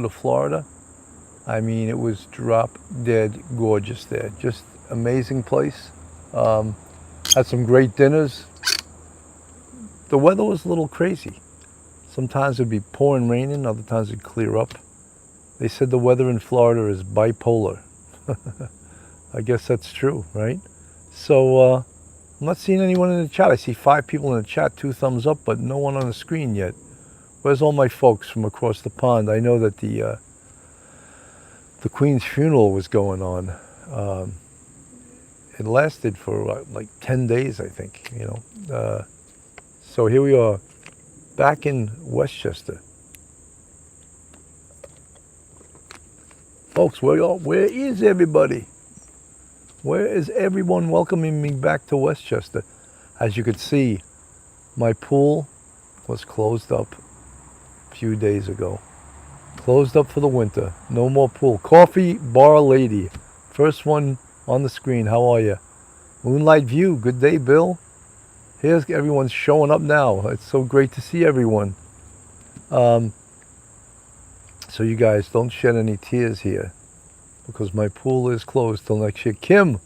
to Florida. I mean, it was drop dead gorgeous there. Just amazing place. Um, had some great dinners. The weather was a little crazy. Sometimes it'd be pouring raining, other times it'd clear up. They said the weather in Florida is bipolar. I guess that's true, right? So I'm not seeing anyone in the chat. I see 5 people in the chat, 2 thumbs up, but no one on the screen yet. Where's all my folks from across the pond? I know that the Queen's funeral was going on. It lasted for like 10 days, I think. So here we are, back in Westchester. Folks, where is everybody? Where is everyone welcoming me back to Westchester? As you could see, my pool was closed up a few days ago. Closed up for the winter. No more pool. Coffee Bar Lady. First one on the screen. How are you? Moonlight View. Good day, Bill. Here's everyone's showing up now. It's so great to see everyone. So you guys don't shed any tears here, because my pool is closed till next year. Kim,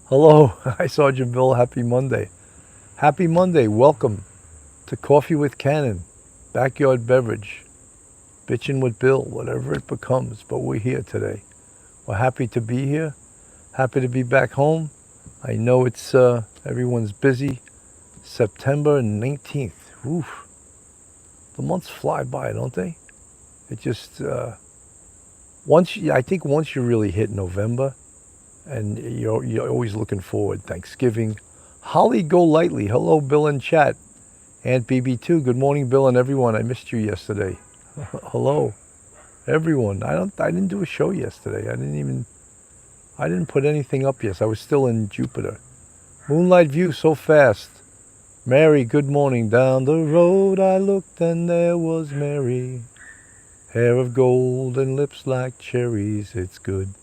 hello. Hi, Sergeant Bill. Happy Monday. Happy Monday. Welcome to Coffee with Cannon, backyard beverage, bitching with Bill, whatever it becomes. But we're here today. We're happy to be here. Happy to be back home. I know it's everyone's busy. September 19th. Oof. The months fly by, don't they? It just I think once you really hit November, and you're always looking forward. Thanksgiving. Holly Go Lightly. Hello, Bill in chat. Aunt BB2. Good morning, Bill and everyone. I missed you yesterday. Hello, everyone. I didn't do a show yesterday. I didn't put anything up yet. I was still in Jupiter. Moonlight View so fast. Mary, good morning. Down the road I looked and there was Mary. Hair of gold and lips like cherries. It's good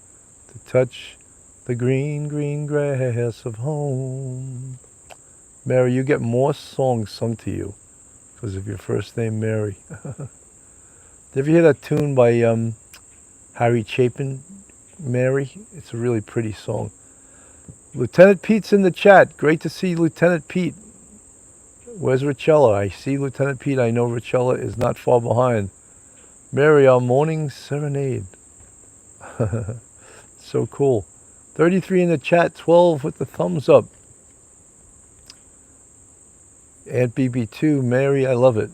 to touch the green, green grass of home. Mary, you get more songs sung to you because of your first name, Mary. Did you ever hear that tune by Harry Chapin, Mary? It's a really pretty song. Lieutenant Pete's in the chat. Great to see Lieutenant Pete. Where's Richella? I see Lieutenant Pete. I know Richella is not far behind. Mary, our morning serenade. So cool. 33 in the chat, 12 with the thumbs up. Aunt BB2, Mary, I love it.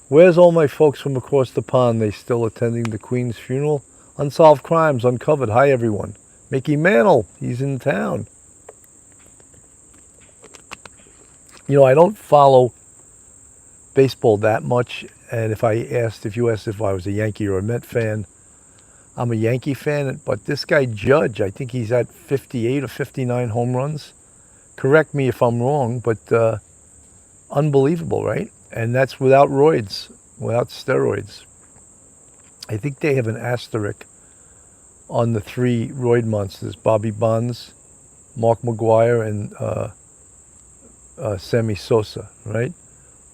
Where's all my folks from across the pond? They still attending the Queen's funeral? Unsolved Crimes Uncovered. Hi, everyone. Mickey Mantle, he's in town. I don't follow baseball that much. And if you asked if I was a Yankee or a Met fan, I'm a Yankee fan. But this guy Judge, I think he's at 58 or 59 home runs. Correct me if I'm wrong, but unbelievable, right? And that's without roids, without steroids. I think they have an asterisk on the 3 roid monsters: Bobby Bonds, Mark McGwire, and Sammy Sosa, right?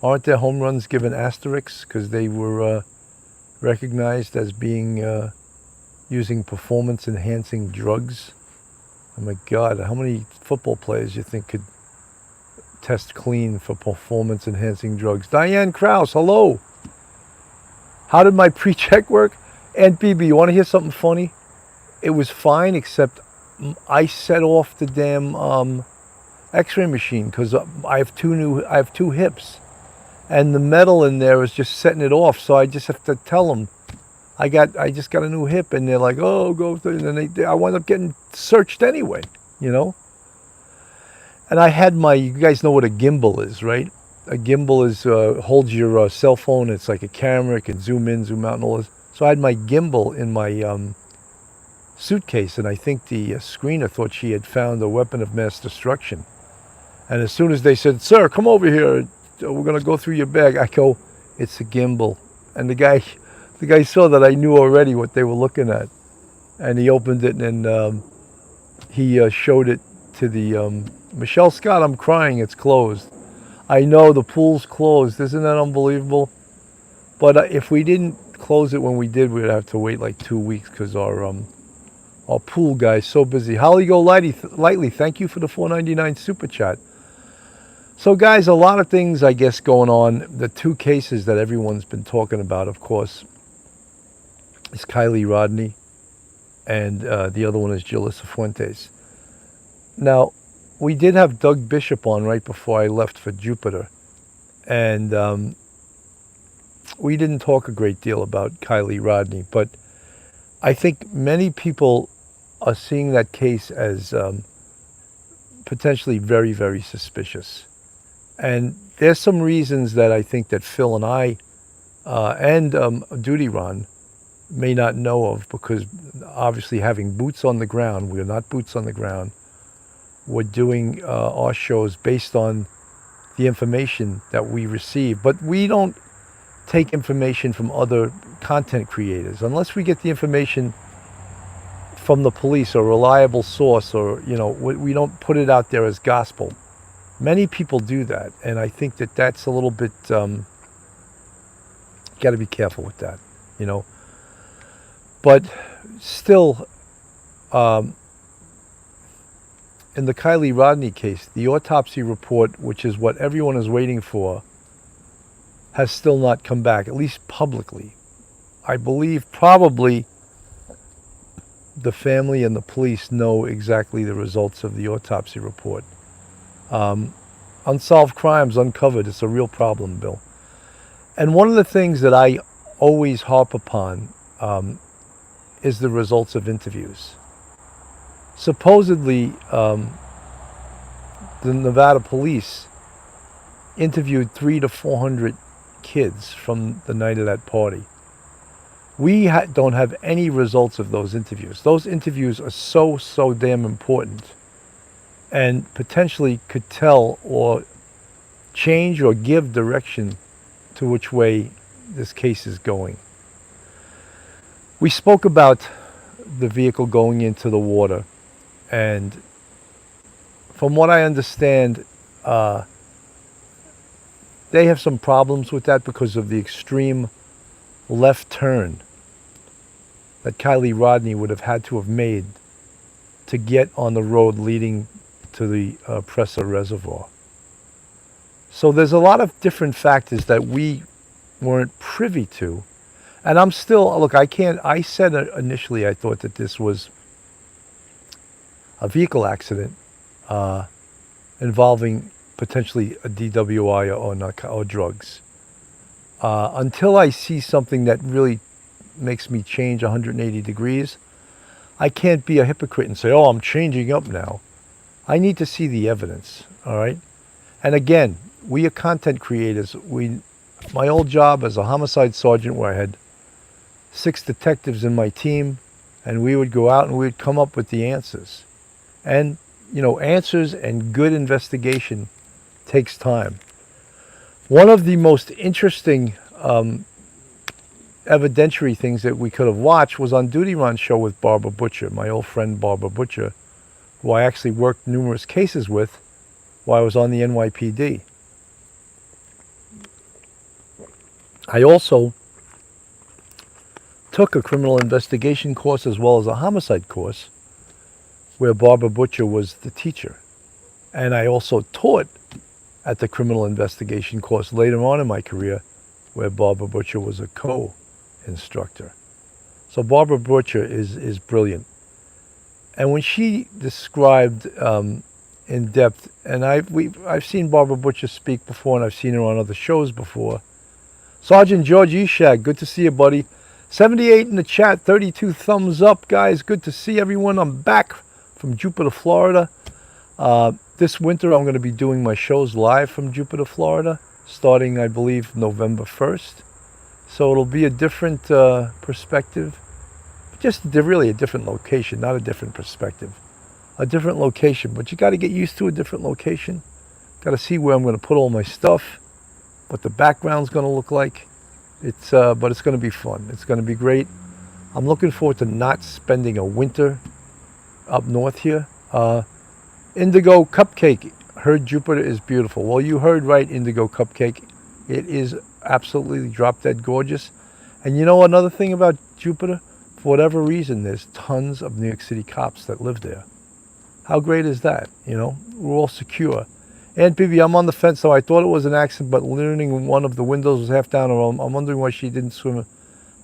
Aren't their home runs given asterisks because they were recognized as being using performance-enhancing drugs? Oh my God, how many football players you think could test clean for performance-enhancing drugs? Diane Krause, hello. How did my pre-check work? Aunt BB, you want to hear something funny? It was fine, except I set off the damn X-ray machine because I have 2 hips. And the metal in there is just setting it off, so I just have to tell them I just got a new hip, and they're like, oh, go through, and then I wound up getting searched anyway, And I had you guys know what a gimbal is, right? A gimbal is holds your cell phone. It's like a camera. It can zoom in, zoom out, and all this. So I had my gimbal in my suitcase, and I think the screener thought she had found a weapon of mass destruction. And as soon as they said, sir, come over here, we're going to go through your bag, I go, it's a gimbal. And the guy saw that I knew already what they were looking at. And he opened it, and he showed it to the, Michelle Scott, I'm crying, it's closed. I know, the pool's closed. Isn't that unbelievable? But if we didn't close it when we did, we'd have to wait like 2 weeks because our pool guy's so busy. Holly Go Lightly, thank you for the $4.99 super chat. So guys, a lot of things I guess going on. The two cases that everyone's been talking about, of course, is Kylie Rodney, and the other one is Jolissa Fuentes. Now, we did have Doug Bishop on right before I left for Jupiter, and we didn't talk a great deal about Kylie Rodney, but I think many people are seeing that case as potentially very, very suspicious. And there's some reasons that I think that Phil and I and Duty Ron may not know of, because obviously having boots on the ground, we're not boots on the ground. We're doing our shows based on the information that we receive, but we don't take information from other content creators unless we get the information from the police or a reliable source, or we don't put it out there as gospel. Many people do that, and I think that that's a little bit got to be careful with that, but still, in the Kylie Rodney case, the autopsy report, which is what everyone is waiting for, has still not come back, at least publicly. I believe probably the family and the police know exactly the results of the autopsy report. Unsolved crimes uncovered. It's a real problem, Bill. And one of the things that I always harp upon is the results of interviews. Supposedly, the Nevada police interviewed 300 to 400 kids from the night of that party. We don't have any results of those interviews. Those interviews are so damn important, and potentially could tell or change or give direction to which way this case is going. We spoke about the vehicle going into the water, and from what I understand, they have some problems with that because of the extreme left turn that Kylie Rodney would have had to have made to get on the road leading to the Presa Reservoir. So there's a lot of different factors that we weren't privy to. And I'm still, look, I said initially I thought that this was a vehicle accident involving potentially a DWI or drugs. Until I see something that really makes me change 180 degrees, I can't be a hypocrite and say, oh, I'm changing up now. I need to see the evidence, all right? And again, we are content creators. My old job as a homicide sergeant, where I had 6 detectives in my team, and we would go out and we would come up with the answers. And, answers and good investigation takes time. One of the most interesting evidentiary things that we could have watched was on Duty Ron's show with Barbara Butcher, my old friend Barbara Butcher, who I actually worked numerous cases with while I was on the NYPD. I also took a criminal investigation course as well as a homicide course where Barbara Butcher was the teacher. And I also taught at the criminal investigation course later on in my career where Barbara Butcher was a co-instructor. So Barbara Butcher is brilliant. And when she described in depth, and I've seen Barbara Butcher speak before, and I've seen her on other shows before. Sergeant George Eshag, good to see you, buddy. 78 in the chat, 32 thumbs up, guys. Good to see everyone. I'm back from Jupiter, Florida. This winter, I'm going to be doing my shows live from Jupiter, Florida, starting, I believe, November 1st. So it'll be a different perspective. Just really a different location, not a different perspective. A different location, but you got to get used to a different location. Got to see where I'm going to put all my stuff, what the background's going to look like. But it's going to be fun. It's going to be great. I'm looking forward to not spending a winter up north here. Indigo Cupcake. Heard Jupiter is beautiful. Well, you heard right, Indigo Cupcake. It is absolutely drop dead gorgeous. And you know another thing about Jupiter? For whatever reason, there's tons of New York City cops that live there. How great is that? You know, we're all secure. Aunt Bibi, I'm on the fence, so I thought it was an accident, but learning one of the windows was half down, or I'm wondering why she didn't swim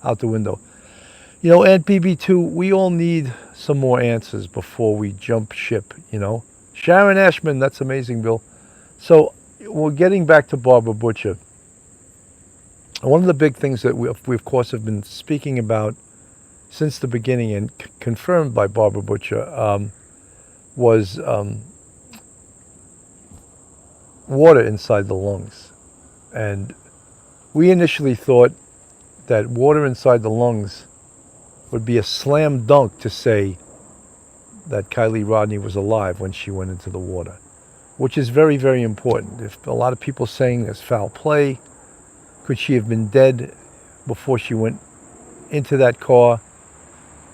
out the window. You know, Aunt Bibi too, we all need some more answers before we jump ship, you know. Sharon Ashman, that's amazing, Bill. So we're getting back to Barbara Butcher. One of the big things that we of course, have been speaking about since the beginning and confirmed by Barbara Butcher was water inside the lungs. And we initially thought that water inside the lungs would be a slam dunk to say that Kylie Rodney was alive when she went into the water, which is very, very important. If a lot of people saying there's foul play, could she have been dead before she went into that car?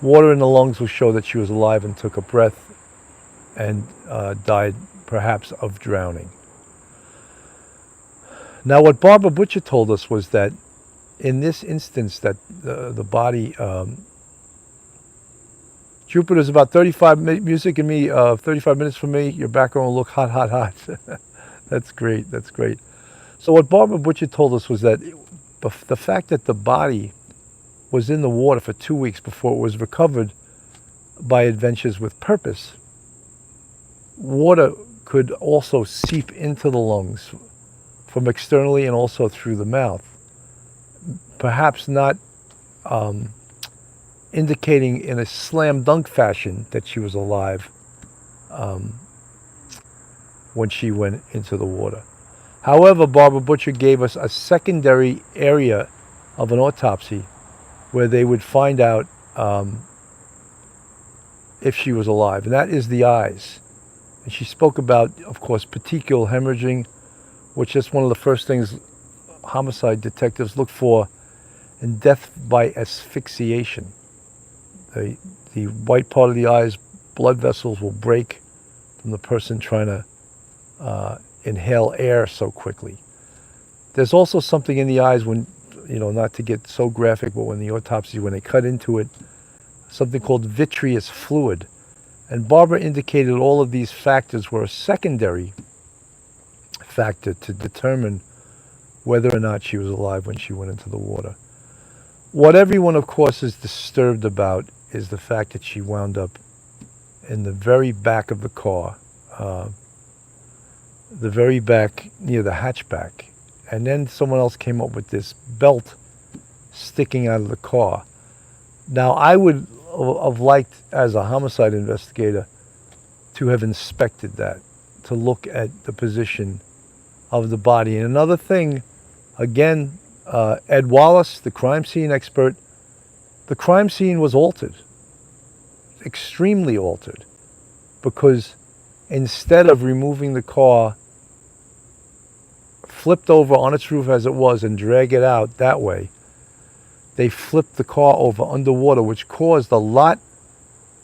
Water in the lungs will show that she was alive and took a breath and died perhaps of drowning. Now what Barbara Butcher told us was that in this instance that the body, Jupiter's about 35 music and me, 35 minutes from me, your background will look hot, hot, hot. That's great, that's great. So what Barbara Butcher told us was that the fact that the body was in the water for 2 weeks before it was recovered by Adventures with Purpose, water could also seep into the lungs from externally and also through the mouth. Perhaps not indicating in a slam dunk fashion that she was alive when she went into the water. However, Barbara Butcher gave us a secondary area of an autopsy where they would find out if she was alive, and that is the eyes. And she spoke about, of course, petechial hemorrhaging, which is one of the first things homicide detectives look for in death by asphyxiation. The white part of the eyes, blood vessels will break from the person trying to inhale air so quickly. There's also something in the eyes when, you know, not to get so graphic, but when the autopsy, when they cut into it, something called vitreous fluid. And Barbara indicated all of these factors were a secondary factor to determine whether or not she was alive when she went into the water. What everyone, of course, is disturbed about is the fact that she wound up in the very back of the car, the very back near the hatchback. And then someone else came up with this belt sticking out of the car. Now, I would have liked, as a homicide investigator, to have inspected that, to look at the position of the body. And another thing, again, Ed Wallace, the crime scene expert, the crime scene was altered, extremely altered, because instead of removing the car, flipped over on its roof as it was and drag it out that way, they flipped the car over underwater, which caused a lot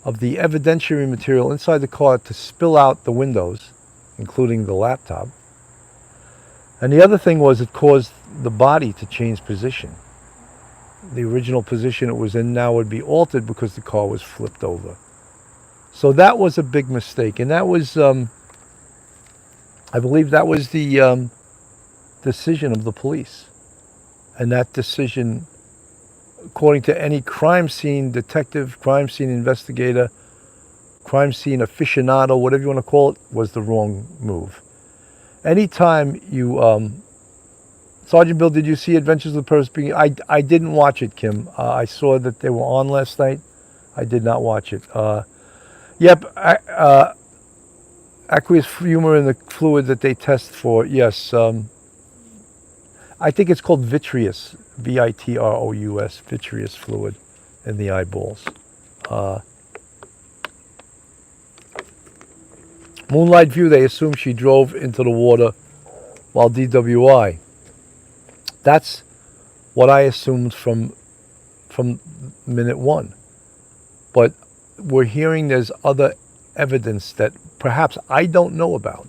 of the evidentiary material inside the car to spill out the windows, including the laptop. And the other thing was it caused the body to change position. The original position it was in now would be altered because the car was flipped over. So that was a big mistake. And that was, I believe that was the decision of the police. And that decision, according to any crime scene detective, crime scene investigator, crime scene aficionado, whatever you want to call it, was the wrong move. Anytime you, Sergeant Bill, did you see Adventures of the Purpose? I didn't watch it, Kim. I saw that they were on last night. I did not watch it. Yep, aqueous humor in the fluid that they test for, yes. I think it's called vitreous, V-I-T-R-O-U-S, vitreous fluid in the eyeballs. Moonlight view, they assume she drove into the water while DWI. That's what I assumed from minute one. But we're hearing there's other evidence that perhaps I don't know about,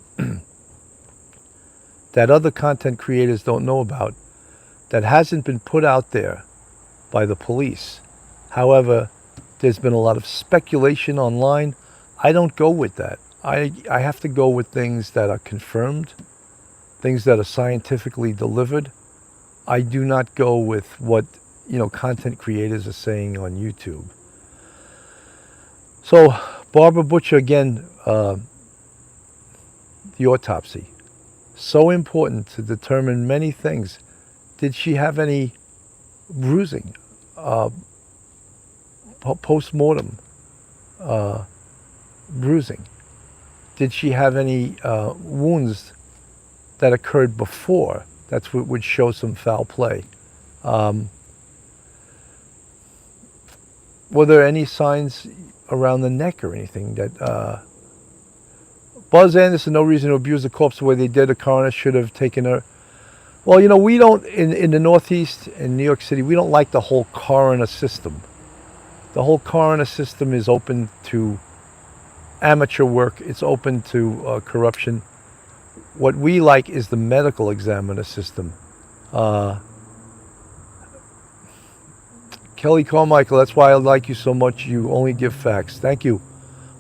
that other content creators don't know about, that hasn't been put out there by the police. However, there's been a lot of speculation online. I don't go with that. I have to go with things that are confirmed, things that are scientifically delivered. I do not go with what, content creators are saying on YouTube. So, Barbara Butcher, again, the autopsy. So important to determine many things. Did she have any bruising? Post-mortem bruising? Did she have any wounds that occurred before? That's what would show some foul play. Were there any signs around the neck or anything that... Buzz Anderson, no reason to abuse the corpse the way they did. A coroner should have taken her. Well, we don't, in the Northeast, in New York City, we don't like the whole coroner system. The whole coroner system is open to amateur work. It's open to corruption. What we like is the medical examiner system. Kelly Carmichael, that's why I like you so much. You only give facts. Thank you.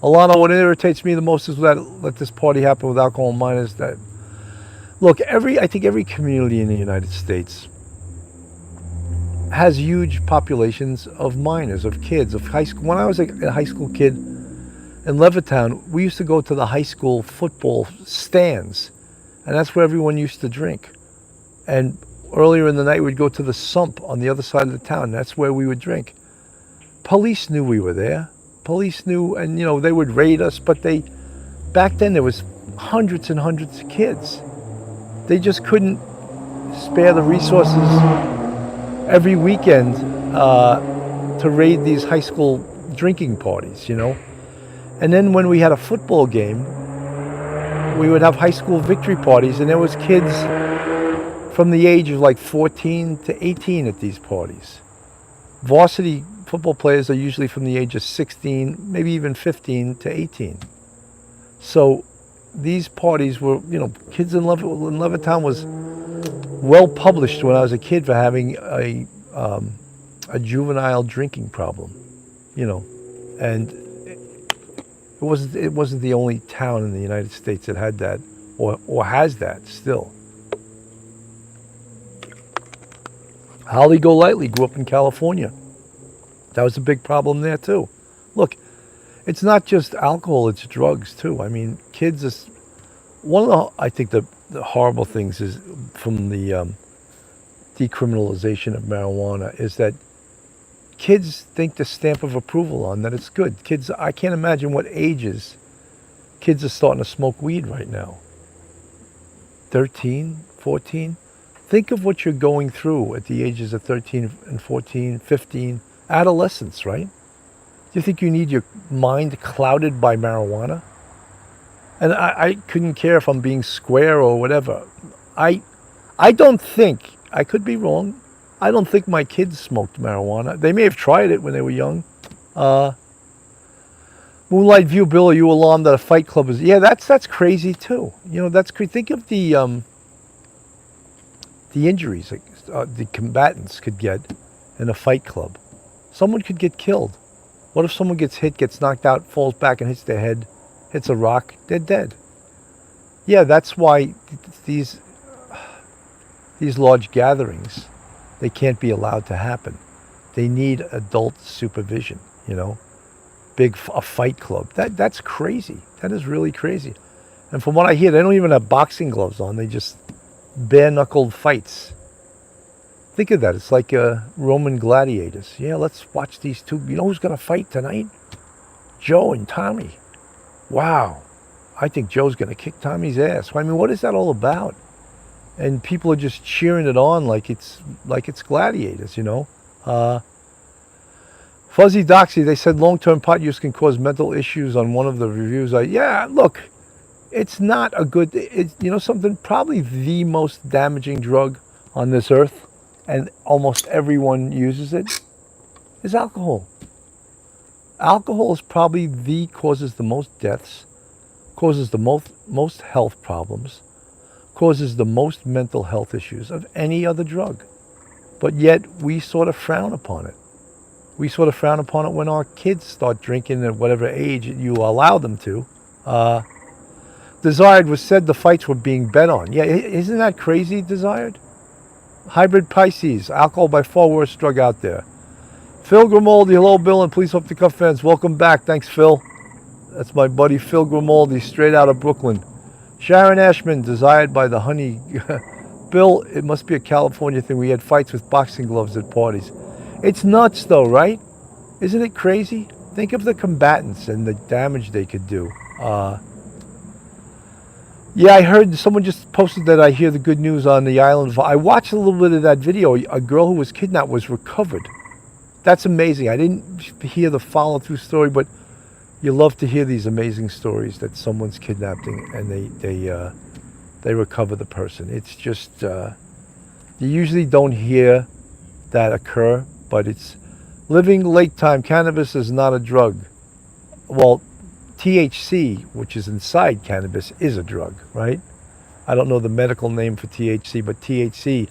Alana, what irritates me the most is that let this party happen with alcohol and minors. That look, I think every community in the United States has huge populations of minors, of kids, of high school. When I was a high school kid in Levittown, we used to go to the high school football stands, and that's where everyone used to drink. And earlier in the night, we'd go to the sump on the other side of the town. That's where we would drink. Police knew we were there. Police knew, and they would raid us, but back then there was hundreds and hundreds of kids. They just couldn't spare the resources every weekend to raid these high school drinking parties, And then when we had a football game, we would have high school victory parties, and there was kids from the age of like 14 to 18 at these parties. Varsity football players are usually from the age of 16, maybe even 15 to 18. So these parties were, kids in Levittown was well published when I was a kid for having a juvenile drinking problem, and it wasn't the only town in the United States that had that or has that still. Holly Golightly grew up in California. That was a big problem there too. Look, it's not just alcohol, it's drugs too. I mean, kids is one of I think the horrible things is from the decriminalization of marijuana is that kids think the stamp of approval on that it's good. Kids, I can't imagine what ages kids are starting to smoke weed right now. 13, 14. Think of what you're going through at the ages of 13 and 14, 15, adolescence, right? Do you think you need your mind clouded by marijuana? And I couldn't care if I'm being square or whatever. I don't think, I could be wrong, I don't think my kids smoked marijuana. They may have tried it when they were young. Moonlight View, Bill, are you alarmed that a fight club is... Yeah, that's crazy too. That's crazy. Think of the injuries the combatants could get in a fight club. Someone could get killed. What if someone gets hit, gets knocked out, falls back and hits their head, hits a rock? They're dead. Yeah, that's why these large gatherings, they can't be allowed to happen. They need adult supervision, a fight club. That's crazy. That is really crazy. And from what I hear, they don't even have boxing gloves on. They just bare-knuckled fights. Think of that. It's like Roman gladiators. Yeah, let's watch these two. You know who's going to fight tonight? Joe and Tommy. Wow. I think Joe's going to kick Tommy's ass. I mean, what is that all about? And people are just cheering it on like it's gladiators, Fuzzy Doxy, they said long-term pot use can cause mental issues on one of the reviews. Yeah, look, it's not a good... something, probably the most damaging drug on this earth, and almost everyone uses it, is alcohol. Alcohol is probably causes the most deaths, causes the most health problems, causes the most mental health issues of any other drug. but yet we sort of frown upon it. We sort of frown upon it when our kids start drinking at whatever age you allow them to. Desired was said the fights were being bet on. Yeah, isn't that crazy, Desired? Hybrid Pisces, alcohol by far worst drug out there. Phil Grimaldi, hello Bill and Police Off the Cuff fans, welcome back. Thanks Phil. That's my buddy Phil Grimaldi, straight out of Brooklyn. Sharon Ashman, desired by the honey. Bill, it must be a California thing. We had fights with boxing gloves at parties. It's nuts though, right? Isn't it crazy? Think of the combatants and the damage they could do. Yeah, I heard someone just posted that I hear the good news on the island. I watched a little bit of that video. A girl who was kidnapped was recovered. That's amazing. I didn't hear the follow-through story, but you love to hear these amazing stories that someone's kidnapping and they recover the person. It's just you usually don't hear that occur, but it's living lake time. Cannabis is not a drug. Well, THC, which is inside cannabis, is a drug, right? I don't know the medical name for THC, but THC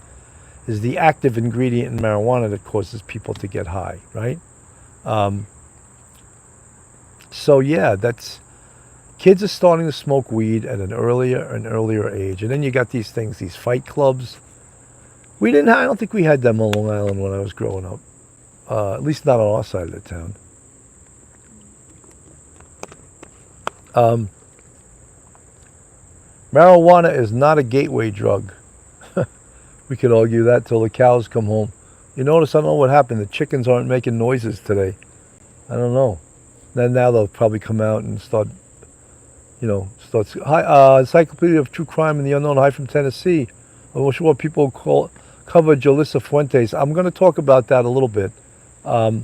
is the active ingredient in marijuana that causes people to get high, right? So yeah, kids are starting to smoke weed at an earlier age, and then you got these things, these fight clubs. I don't think we had them on Long Island when I was growing up, at least not on our side of the town. Marijuana is not a gateway drug. We could argue that till the cows come home. You notice, I don't know what happened. The chickens aren't making noises today. I don't know. Then now they'll probably come out and start. Hi, Encyclopedia of True Crime and the Unknown. Hi from Tennessee. I wish what people cover Jolissa Fuentes. I'm going to talk about that a little bit. I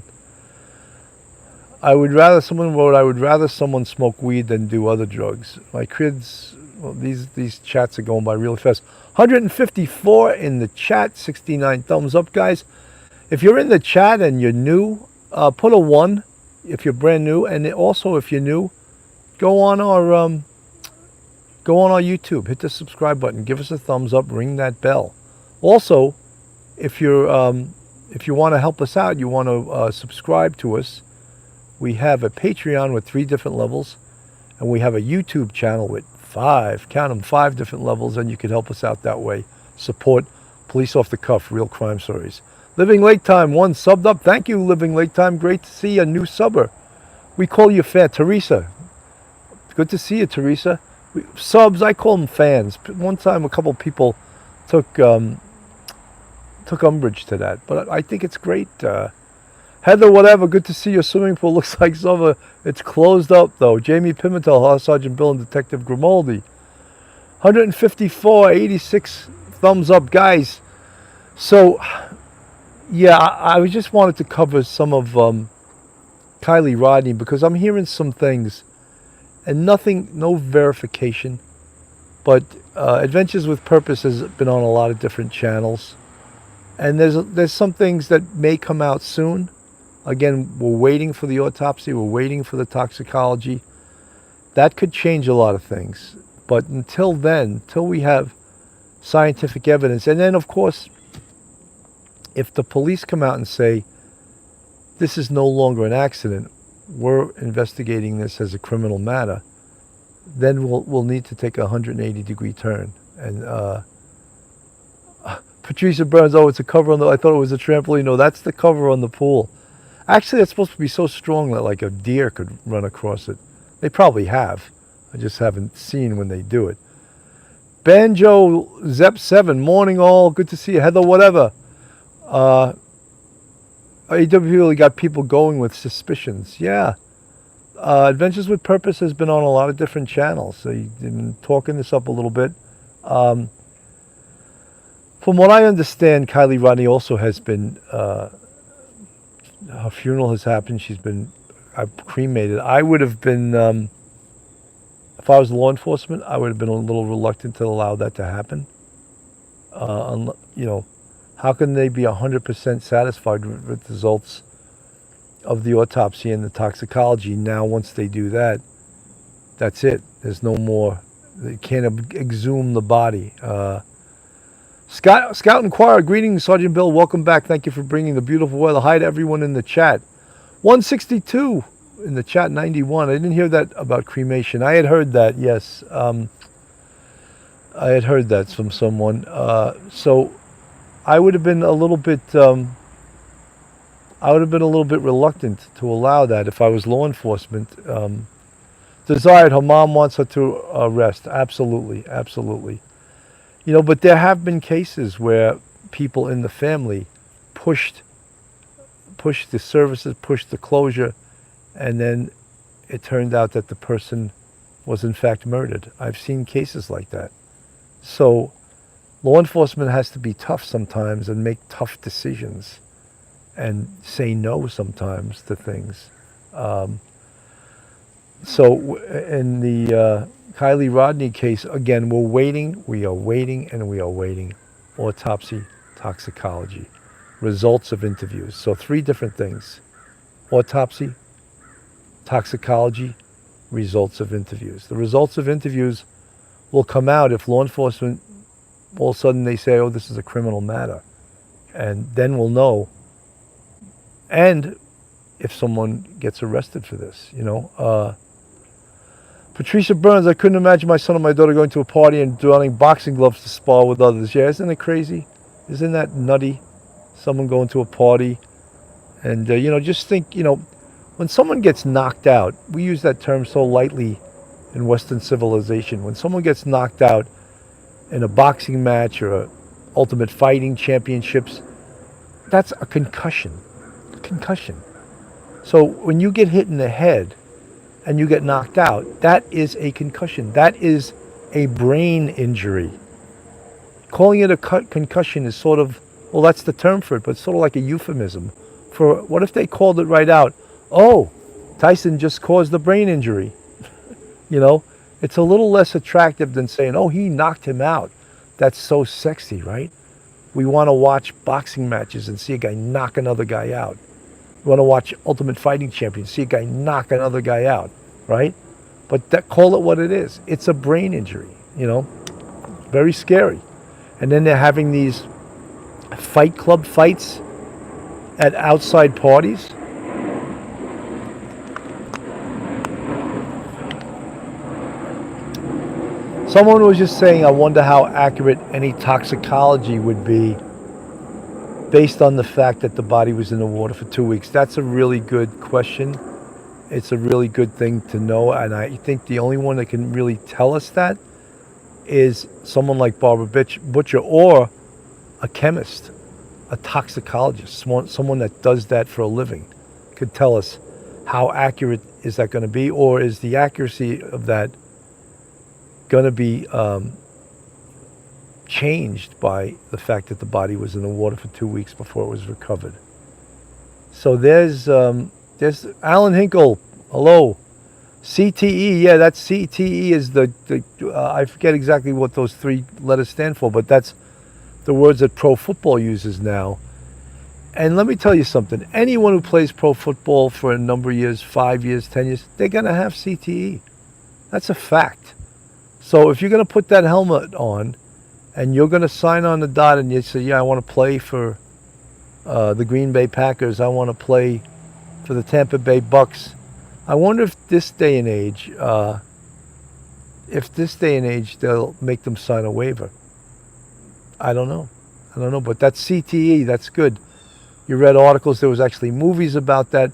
would rather someone smoke weed than do other drugs. My kids, well, these chats are going by really fast. 154 in the chat, 69 thumbs up, guys. If you're in the chat and you're new, put a 1 if you're brand new, and also if you're new, go on our YouTube, hit the subscribe button, give us a thumbs up, ring that bell. Also, if you want to help us out, you want to subscribe to us. We have a Patreon with 3 different levels, and we have a YouTube channel with 5 different levels, and you can help us out that way. Support Police Off the Cuff, real crime stories. Living Lake Time, 1 subbed up. Thank you, Living Lake Time. Great to see a new subber. We call you fan, Teresa. Good to see you, Teresa. Subs, I call them fans. One time, a couple people took umbrage to that, but I think it's great. Heather, whatever, good to see your swimming pool. Looks like summer. It's closed up, though. Jamie Pimentel, House Sergeant Bill, and Detective Grimaldi. 154, 86 thumbs up, guys. So, yeah, I just wanted to cover some of Kylie Rodney because I'm hearing some things and no verification. But Adventures with Purpose has been on a lot of different channels. And there's some things that may come out soon. Again, we're waiting for the autopsy. We're waiting for the toxicology. That could change a lot of things. But until then, till we have scientific evidence, and then, of course, if the police come out and say, this is no longer an accident, we're investigating this as a criminal matter, then we'll need to take a 180-degree turn. And Patricia Burns, it's a cover on I thought it was a trampoline. No, that's the cover on the pool. Actually, it's supposed to be so strong that like a deer could run across it. They probably have. I just haven't seen when they do it. Banjo Zep7, morning all. Good to see you. Heather, whatever. AW really got people going with suspicions. Yeah. Adventures with Purpose has been on a lot of different channels. So you've been talking this up a little bit. From what I understand, Kylie Rodney also has been, her funeral has happened. She's been cremated. I would have been, if I was law enforcement, I would have been a little reluctant to allow that to happen. How can they be 100% satisfied with the results of the autopsy and the toxicology? Now, once they do that, that's it. There's no more. They can't exhume the body. Scout and Choir, greetings, Sergeant Bill. Welcome back. Thank you for bringing the beautiful weather. Hi to everyone in the chat. 162 in the chat, 91. I didn't hear that about cremation. I had heard that, yes. I had heard that from someone. So I would have been a little bit. I would have been a little bit reluctant to allow that if I was law enforcement. Desired, her mom wants her to rest. Absolutely, absolutely. You know, but there have been cases where people in the family pushed the services, pushed the closure, and then it turned out that the person was in fact murdered. I've seen cases like that. So law enforcement has to be tough sometimes and make tough decisions and say no sometimes to things. So in the Kylie Rodney case, again, we are waiting, and we are waiting. Autopsy, toxicology, results of interviews. So 3 different things. Autopsy, toxicology, results of interviews. The results of interviews will come out if law enforcement, all of a sudden they say, oh, this is a criminal matter. And then we'll know. And if someone gets arrested for this, you know. Patricia Burns, I couldn't imagine my son or my daughter going to a party and donning boxing gloves to spar with others. Yeah, isn't it crazy? Isn't that nutty? Someone going to a party and, you know, just think, you know, when someone gets knocked out, we use that term so lightly in Western civilization. When someone gets knocked out in a boxing match or Ultimate Fighting Championships, that's a concussion. Concussion. So when you get hit in the head and you get knocked out, that is a concussion. That is a brain injury. Calling it a concussion is sort of, well, that's the term for it, but it's sort of like a euphemism for, what if they called it right out? Oh, Tyson just caused a brain injury. You know, it's a little less attractive than saying, oh, he knocked him out. That's so sexy, right? We want to watch boxing matches and see a guy knock another guy out. We want to watch Ultimate Fighting Champions, see a guy knock another guy out, right? But call it what it is. It's a brain injury, you know, very scary. And then they're having these fight club fights at outside parties. Someone was just saying, I wonder how accurate any toxicology would be based on the fact that the body was in the water for 2 weeks. That's a really good question. It's a really good thing to know. And I think the only one that can really tell us that is someone like Barbara Butcher or a chemist, a toxicologist, someone that does that for a living could tell us how accurate is that going to be, or is the accuracy of that going to be changed by the fact that the body was in the water for 2 weeks before it was recovered. So there's Alan Hinkle. Hello. CTE, yeah, that's CTE is the I forget exactly what those 3 letters stand for, but that's the words that pro football uses now. And let me tell you something. Anyone who plays pro football for a number of years, 5 years, 10 years, they're going to have CTE. That's a fact. So if you're going to put that helmet on and you're going to sign on the dot and you say, yeah, I want to play for the Green Bay Packers, I want to play for the Tampa Bay Bucks, I wonder if this day and age, they'll make them sign a waiver. I don't know, but that's CTE, that's good. You read articles, there was actually movies about that.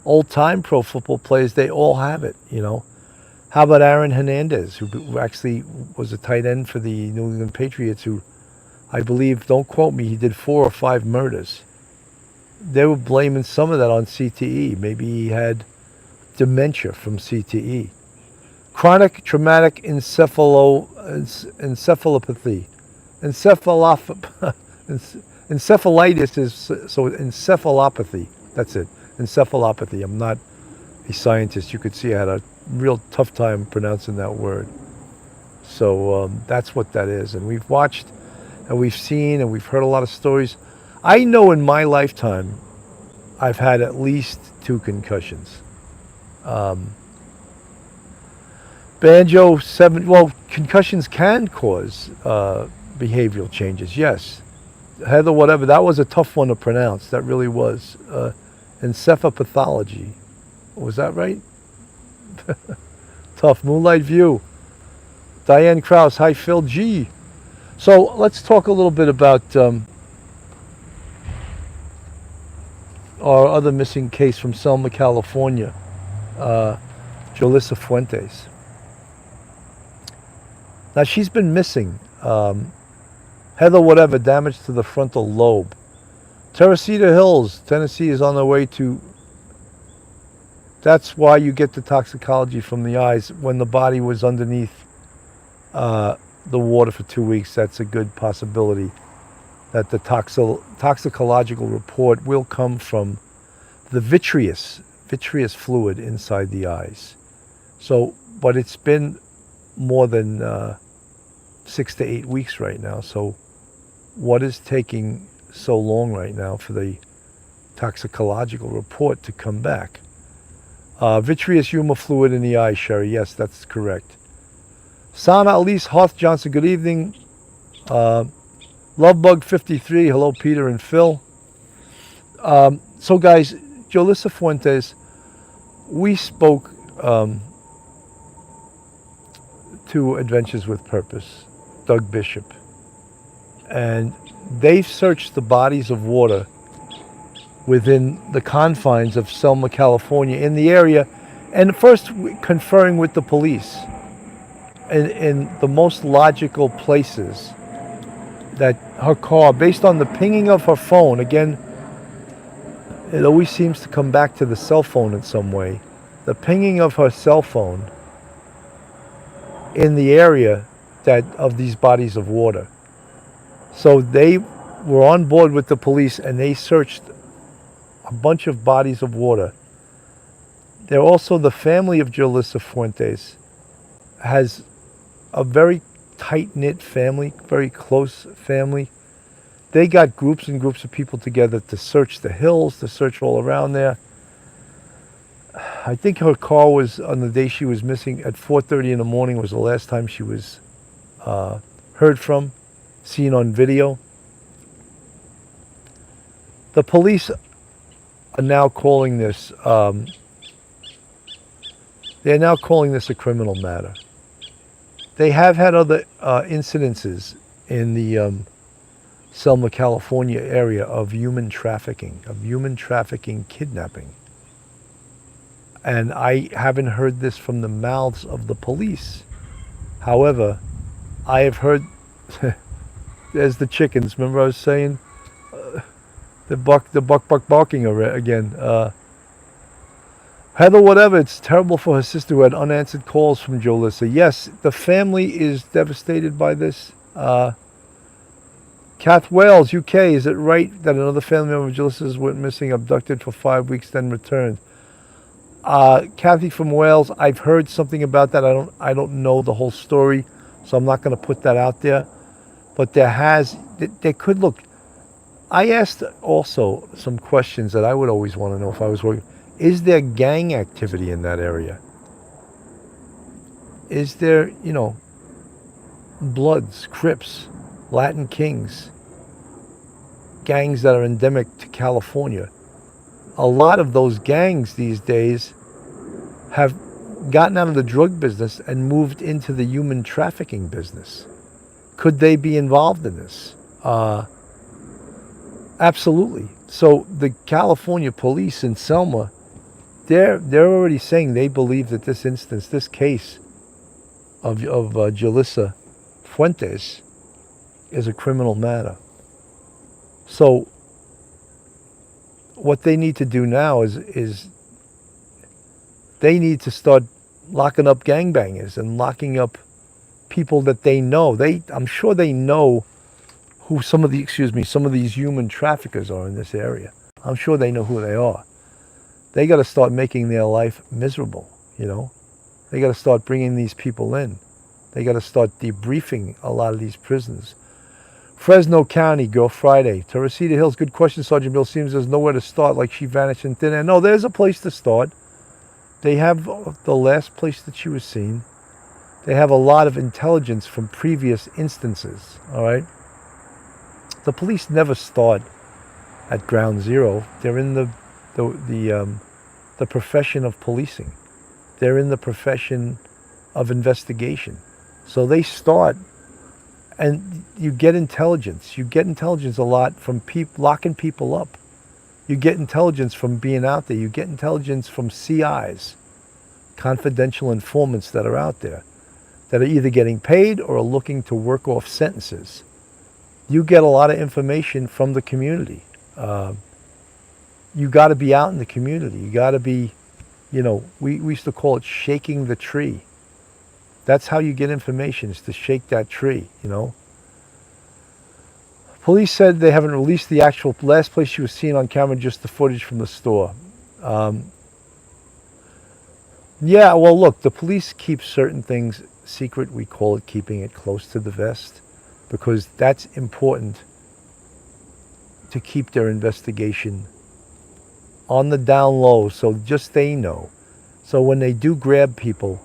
Old-time pro football players, they all have it, you know. How about Aaron Hernandez, who actually was a tight end for the New England Patriots, who I believe, don't quote me, he did 4 or 5 murders. They were blaming some of that on CTE. Maybe he had dementia from CTE. Chronic traumatic encephalopathy. Encephalitis is, so encephalopathy, that's it, encephalopathy. I'm not a scientist. You could see I had a real tough time pronouncing that word. So that's what that is. And we've watched and we've seen and we've heard a lot of stories. I know in my lifetime I've had at least 2 concussions. Banjo, 7, well, concussions can cause behavioral changes, yes. Heather, whatever, that was a tough one to pronounce. That really was. Encephalopathology. Was that right? Tough. Moonlight View. Diane Krause. Hi, Phil G. So let's talk a little bit about our other missing case from Selma, California. Jolissa Fuentes. Now, she's been missing. Heather, whatever, damage to the frontal lobe. Teresita Hills, Tennessee is on their way to... That's why you get the toxicology from the eyes. When the body was underneath the water for 2 weeks, that's a good possibility that the toxicological report will come from the vitreous fluid inside the eyes. So, but it's been more than 6 to 8 weeks right now. So what is taking so long right now for the toxicological report to come back? Vitreous humor fluid in the eye, Sherry. Yes, that's correct. Sana Elise Hoth Johnson, good evening. Lovebug 53, hello Peter and Phil. So guys, Jolissa Fuentes, we spoke to Adventures with Purpose, Doug Bishop, and they've searched the bodies of water within the confines of Selma, California, in the area, and first conferring with the police in the most logical places that her car, based on the pinging of her phone, again, it always seems to come back to the cell phone in some way, the pinging of her cell phone in the area of these bodies of water. So they were on board with the police and they searched a bunch of bodies of water. They're also, the family of Jolissa Fuentes has a very tight-knit family, very close family. They got groups and groups of people together to search the hills, to search all around there. I think her car was, on the day she was missing, at 4:30 in the morning was the last time she was heard from, seen on video. The police are now calling this, they're now calling this a criminal matter. They have had other incidences in the Selma, California area of human trafficking, kidnapping. And I haven't heard this from the mouths of the police. However, I have heard, there's the chickens, remember I was saying? The buck barking again. Heather, whatever, it's terrible for her sister who had unanswered calls from Jolissa. Yes, the family is devastated by this. Kath Wales, UK, is it right that another family member of Jolissa's went missing, abducted for 5 weeks, then returned? Kathy from Wales, I've heard something about that. I don't know the whole story, so I'm not going to put that out there. But there could look. I asked also some questions that I would always want to know if I was working. Is there gang activity in that area? Is there, Bloods, Crips, Latin Kings, gangs that are endemic to California? A lot of those gangs these days have gotten out of the drug business and moved into the human trafficking business. Could they be involved in this? Absolutely. So the California police in Selma, they're already saying they believe that this case of Jolissa Fuentes is a criminal matter. So what they need to do now is they need to start locking up gangbangers and locking up people that they know. I'm sure they know who some of these human traffickers are in this area. I'm sure they know who they are. They got to start making their life miserable, They got to start bringing these people in. They got to start debriefing a lot of these prisons. Fresno County, Girl Friday. Teresita Hills, good question, Sergeant Bill. Seems there's nowhere to start, like she vanished in thin air. No, there's a place to start. They have the last place that she was seen. They have a lot of intelligence from previous instances, all right? The police never start at ground zero. They're in the profession of policing. They're in the profession of investigation. So they start, and you get intelligence. You get intelligence a lot from locking people up. You get intelligence from being out there. You get intelligence from CIs, confidential informants that are out there, that are either getting paid or are looking to work off sentences. You get a lot of information from the community. You got to be out in the community. You got to be, we used to call it shaking the tree. That's how you get information, is to shake that tree, Police said they haven't released the actual last place she was seen on camera, just the footage from the store. Yeah, well, look, the police keep certain things secret. We call it keeping it close to the vest, because that's important to keep their investigation on the down low, so just they know. So when they do grab people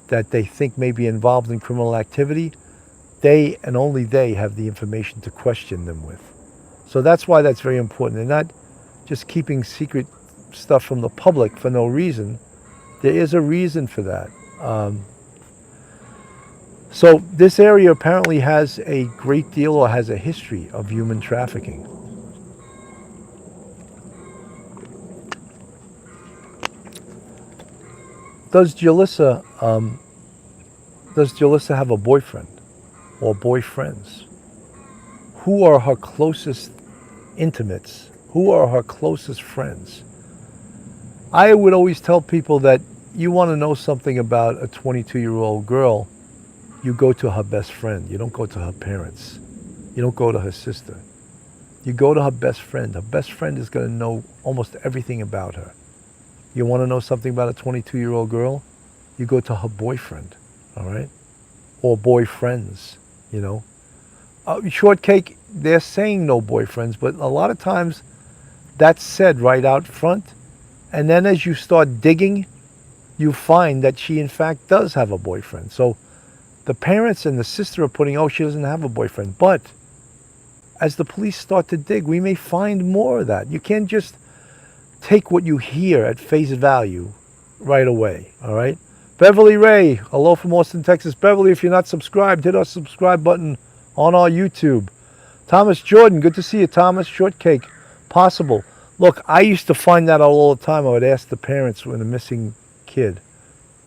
that they think may be involved in criminal activity, they and only they have the information to question them with. So that's why that's very important. They're not just keeping secret stuff from the public for no reason. There is a reason for that. So this area apparently has a great deal, or has a history of human trafficking. Does Jolissa have a boyfriend or boyfriends? Who are her closest intimates? Who are her closest friends? I would always tell people that you want to know something about a 22-year-old girl, you go to her best friend. You don't go to her parents. You don't go to her sister. You go to her best friend. Her best friend is going to know almost everything about her. You want to know something about a 22-year-old girl? You go to her boyfriend, all right? Or boyfriends, Shortcake, they're saying no boyfriends, but a lot of times that's said right out front. And then as you start digging, you find that she in fact does have a boyfriend. So the parents and the sister are putting, she doesn't have a boyfriend. But as the police start to dig, we may find more of that. You can't just take what you hear at face value right away, all right? Beverly Ray, hello from Austin, Texas. Beverly, if you're not subscribed, hit our subscribe button on our YouTube. Thomas Jordan, good to see you, Thomas. Shortcake, possible. Look, I used to find that out all the time. I would ask the parents when a missing kid,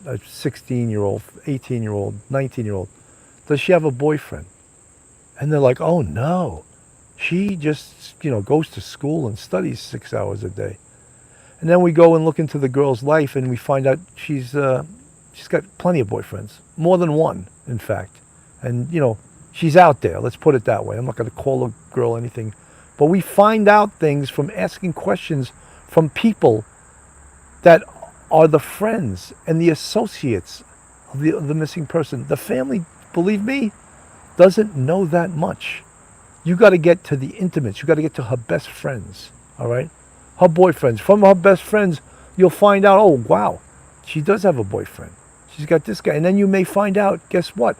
a 16-year-old, 18-year-old, 19-year-old, does she have a boyfriend? And they're like, oh no, she just, goes to school and studies 6 hours a day. And then we go and look into the girl's life and we find out she's got plenty of boyfriends, more than one, in fact. And, she's out there, let's put it that way. I'm not going to call a girl anything. But we find out things from asking questions from people that are the friends and the associates of the missing person. The family, believe me, doesn't know that much. You got to get to the intimates. You got to get to her best friends, all right? Her boyfriends. From her best friends, you'll find out, oh, wow, she does have a boyfriend. She's got this guy. And then you may find out, guess what?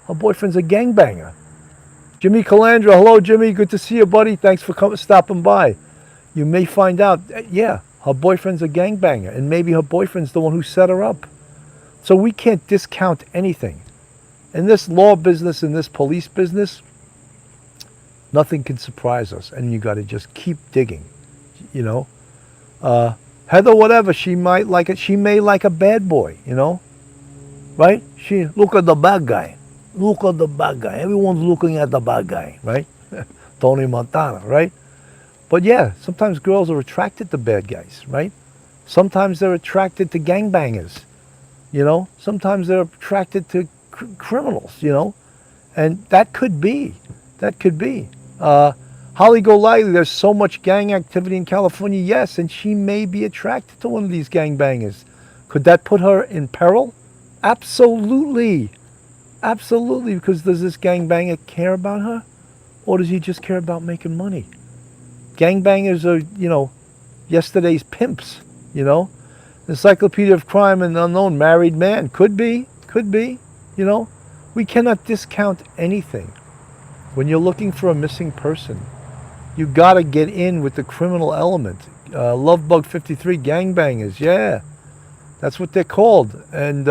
Her boyfriend's a gangbanger. Jimmy Calandra, hello, Jimmy. Good to see you, buddy. Thanks for stopping by. You may find out, yeah, her boyfriend's a gangbanger, and maybe her boyfriend's the one who set her up. So we can't discount anything. In this law business, in this police business, nothing can surprise us, and you got to just keep digging, Heather, whatever, she might like it. She may like a bad boy, right? Look at the bad guy. Look at the bad guy. Everyone's looking at the bad guy, right? Tony Montana, right? But yeah, sometimes girls are attracted to bad guys, right? Sometimes they're attracted to gangbangers, Sometimes they're attracted to criminals, And that could be. Holly Golightly, there's so much gang activity in California, yes, and she may be attracted to one of these gangbangers. Could that put her in peril? Absolutely. Absolutely, because does this gangbanger care about her? Or does he just care about making money? Gangbangers are, yesterday's pimps, Encyclopedia of Crime and Unknown, married man. Could be. You know, we cannot discount anything. When you're looking for a missing person, you gotta get in with the criminal element. Lovebug 53, gangbangers, yeah, that's what they're called. And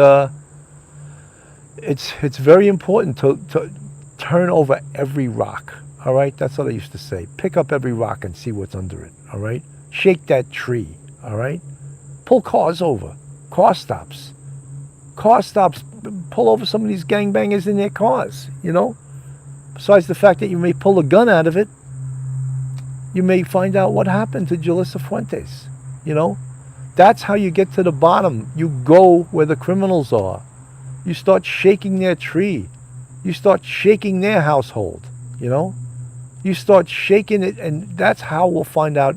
it's very important to turn over every rock. All right, that's what I used to say. Pick up every rock and see what's under it. All right, shake that tree. All right, pull cars over, car stops. Pull over some of these gangbangers in their cars. You know, besides the fact that you may pull a gun out of it, you may find out what happened to Jolissa Fuentes. You know, that's how you get to the bottom. You go where the criminals are. You start shaking their tree. You start shaking their household. You know, you start shaking it, and that's how we'll find out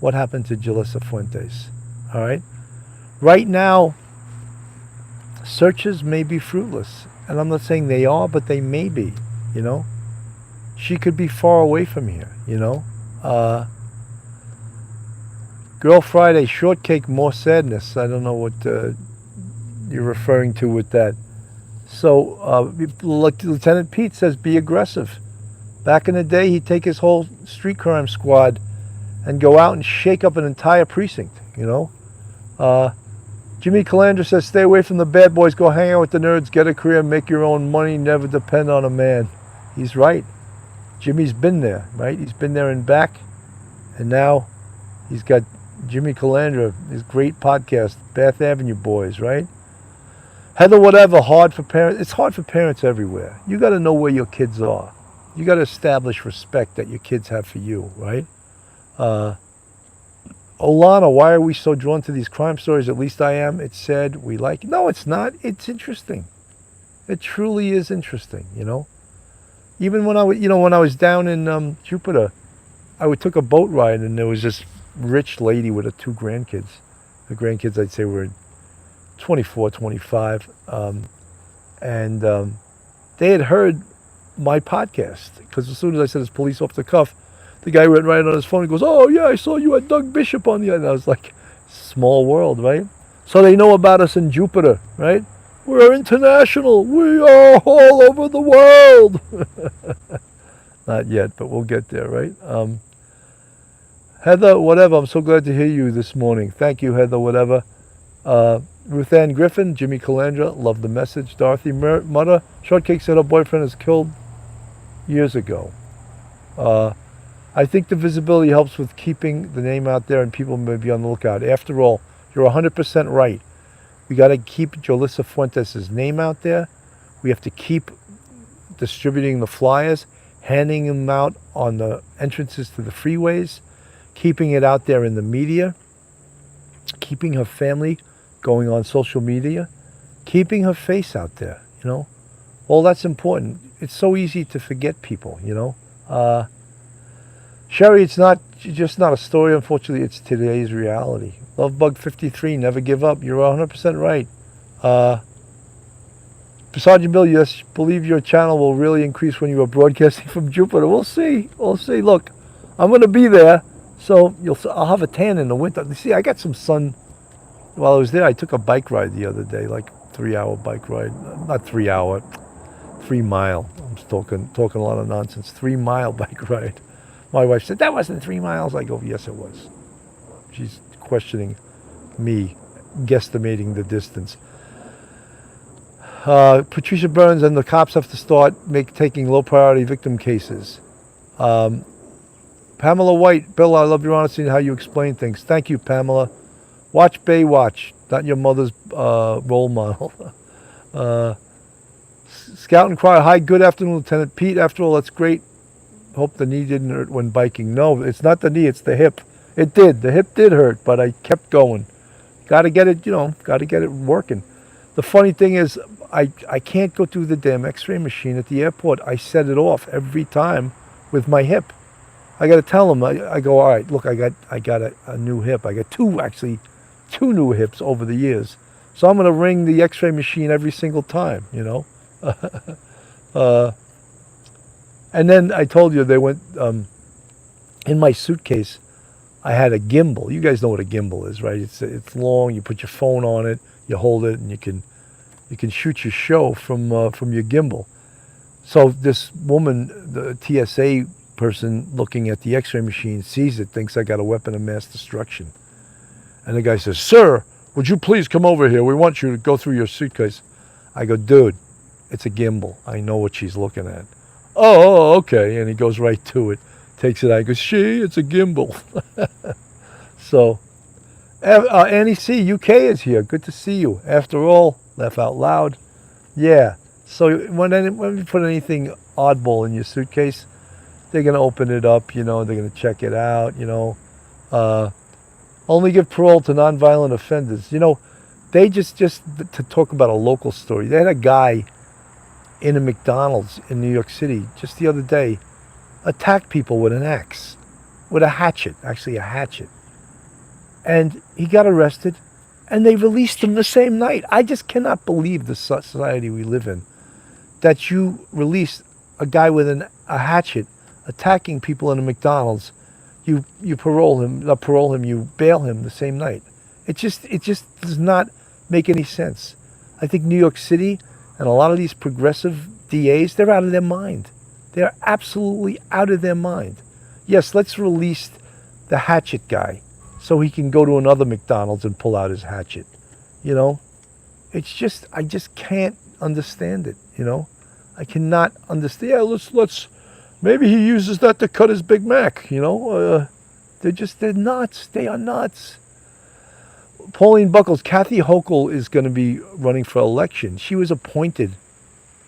what happened to Julissa Fuentes. All right. Right now, searches may be fruitless, and I'm not saying they are, but they may be. You know, she could be far away from here. You know. Girl Friday, shortcake, more sadness. I don't know what you're referring to with that. So Lieutenant Pete says be aggressive. Back in the day, he'd take his whole street crime squad and go out and shake up an entire precinct, you know. Jimmy Calandra says stay away from the bad boys, go hang out with the nerds, get a career, make your own money, never depend on a man. He's right. Jimmy's been there, right? He's been there and back. And now he's got Jimmy Calandra, his great podcast, Bath Avenue Boys, right? Heather, whatever, hard for parents. It's hard for parents everywhere. You got to know where your kids are. You got to establish respect that your kids have for you, right? Olana, why are we so drawn to these crime stories? At least I am. It's sad. We like it. No, it's not. It's interesting. It truly is interesting, you know? Even when I was down in Jupiter, took a boat ride, and there was this rich lady with her two grandkids. The grandkids, I'd say, were 24, 25. And they had heard my podcast, because as soon as I said it's police off the cuff, the guy went right on his phone and goes, oh, yeah, I saw you had Doug Bishop on the end. I was like, small world, right? So they know about us in Jupiter, right? We're international. We are all over the world. Not yet, but we'll get there, right? Heather, whatever, I'm so glad to hear you this morning. Thank you, Heather, whatever. Ruth Ann Griffin, Jimmy Calandra, love the message. Dorothy Mutter, Shortcake said her boyfriend was killed years ago. I think the visibility helps with keeping the name out there, and people may be on the lookout. After all, you're 100% right. We got to keep Jolissa Fuentes' name out there. We have to keep distributing the flyers, handing them out on the entrances to the freeways, keeping it out there in the media, keeping her family going on social media, keeping her face out there, you know. All that's important. It's so easy to forget people, you know. Sherry, it's just not a story. Unfortunately, it's today's reality. Lovebug 53, never give up. You're 100% right. Sergeant Bill, yes, believe your channel will really increase when you are broadcasting from Jupiter. We'll see. We'll see. Look, I'm going to be there, so I'll have a tan in the winter. You see, I got some sun. While I was there, I took a bike ride the other day, like 3-hour bike ride. Not 3 hour, 3 mile. I'm talking a lot of nonsense. 3 mile bike ride. My wife said, that wasn't 3 miles. I go, yes, it was. She's questioning me, guesstimating the distance. Patricia Burns and the cops have to start taking low priority victim cases. Pamela White, Bill, I love your honesty and how you explain things. Thank you, Pamela. Watch Baywatch, not your mother's role model. Scout and Cry, hi, good afternoon, Lieutenant Pete. After all, that's great. Hope the knee didn't hurt when biking. No, it's not the knee, it's the hip. It did. The hip did hurt, but I kept going. Got to get it, got to get it working. The funny thing is, I can't go through the damn x-ray machine at the airport. I set it off every time with my hip. I got to tell them, I go, all right, look, I got a new hip. I got two new hips over the years. So I'm going to ring the x-ray machine every single time, you know. And then I told you they went, in my suitcase, I had a gimbal. You guys know what a gimbal is, right? It's long. You put your phone on it, you hold it, and you can You can shoot your show from your gimbal. So this woman, the TSA person looking at the X-ray machine, sees it, thinks I got a weapon of mass destruction. And the guy says, "Sir, would you please come over here? We want you to go through your suitcase." I go, "Dude, it's a gimbal. I know what she's looking at." "Oh, okay." And he goes right to it, takes it out. He goes, "It's a gimbal." So, Annie C, UK is here. Good to see you. After all, laugh out loud. Yeah. So when you put anything oddball in your suitcase, they're going to open it up, they're going to check it out, only give parole to nonviolent offenders. They just to talk about a local story. They had a guy in a McDonald's in New York City just the other day attack people with an axe, with a hatchet, actually a hatchet. And he got arrested, and they released him the same night. I just cannot believe the society we live in, that you release a guy with a hatchet attacking people in a McDonald's. You parole him, not parole him, you bail him the same night. It just does not make any sense. I think New York City and a lot of these progressive DAs, they're out of their mind. They're absolutely out of their mind. Yes, let's release the hatchet guy so he can go to another McDonald's and pull out his hatchet. It's just, I just can't understand it, I cannot understand. Yeah, let's, maybe he uses that to cut his Big Mac, they're nuts. They are nuts. Pauline Buckles, Kathy Hochul is going to be running for election. She was appointed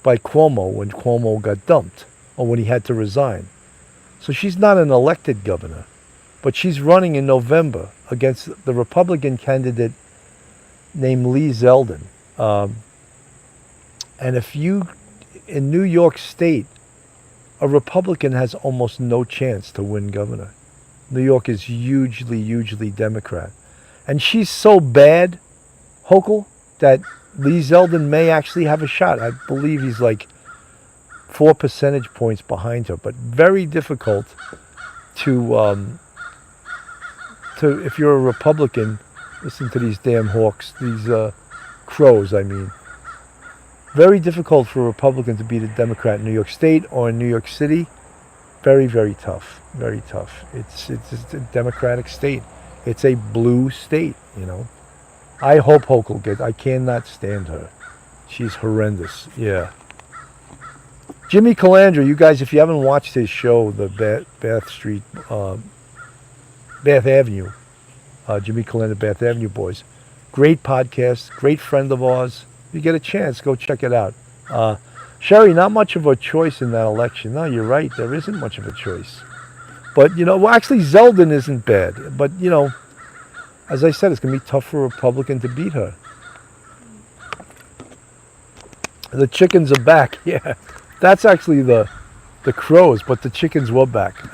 by Cuomo when Cuomo got dumped, or when he had to resign. So she's not an elected governor, but she's running in November against the Republican candidate named Lee Zeldin. And in New York State, a Republican has almost no chance to win governor. New York is hugely, hugely Democrat. And she's so bad, Hochul, that Lee Zeldin may actually have a shot. I believe he's like 4 percentage points behind her, but very difficult to if you're a Republican, listen to these damn hawks, these crows, I mean. Very difficult for a Republican to beat a Democrat in New York State or in New York City. Very, very tough. Very tough. It's a Democratic state. It's a blue state, I hope Hochul gets. I cannot stand her. She's horrendous. Yeah. Jimmy Calandra, you guys, if you haven't watched his show, the Bath Avenue, Jimmy Calandra, Bath Avenue Boys, great podcast, great friend of ours. If you get a chance, go check it out. Sherry, not much of a choice in that election. No, you're right. There isn't much of a choice. But, actually, Zeldin isn't bad. But, as I said, it's going to be tough for a Republican to beat her. The chickens are back. Yeah, that's actually the crows, but the chickens were back.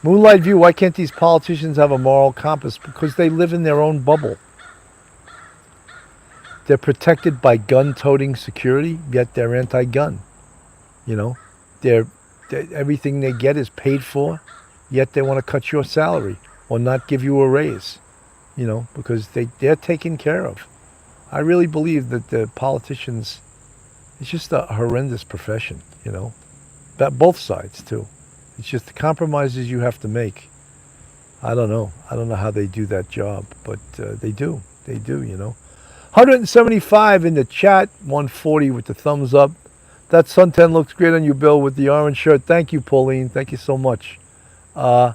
Moonlight View, why can't these politicians have a moral compass? Because they live in their own bubble. They're protected by gun-toting security, yet they're anti-gun. Everything they get is paid for, yet they want to cut your salary or not give you a raise, because they're taken care of. I really believe that the politicians, it's just a horrendous profession, both sides too. It's just the compromises you have to make. I don't know how they do that job, but they do, 175 in the chat, 140 with the thumbs up. That suntan looks great on you, Bill, with the orange shirt. Thank you, Pauline. Thank you so much. I'm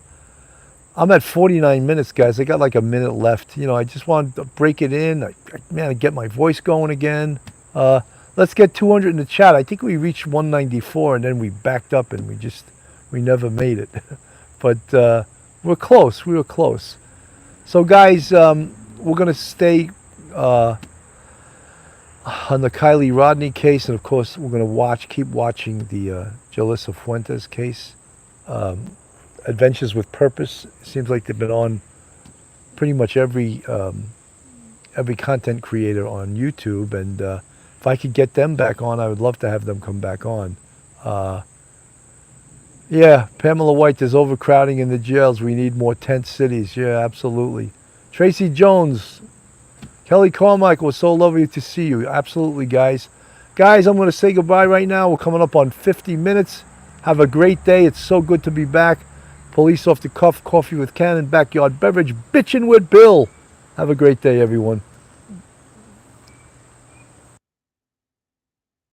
at 49 minutes, guys. I got like a minute left. I just wanted to break it in. I get my voice going again. Let's get 200 in the chat. I think we reached 194, and then we backed up, and we never made it. But we're close. We were close. So, guys, we're going to stay on the Kylie Rodney case, and of course we're going to keep watching the Jolissa Fuentes case. Adventures with Purpose, it seems like they've been on pretty much every content creator on YouTube, and if I could get them back on, I would love to have them come back on. Yeah, Pamela White, there's overcrowding in the jails. We need more tent cities. Yeah, absolutely. Tracy Jones, Kelly Carmichael, was so lovely to see you. Absolutely, guys. Guys, I'm going to say goodbye right now. We're coming up on 50 minutes. Have a great day. It's so good to be back. Police off the cuff, coffee with Cannon, backyard beverage, bitchin' with Bill. Have a great day, everyone.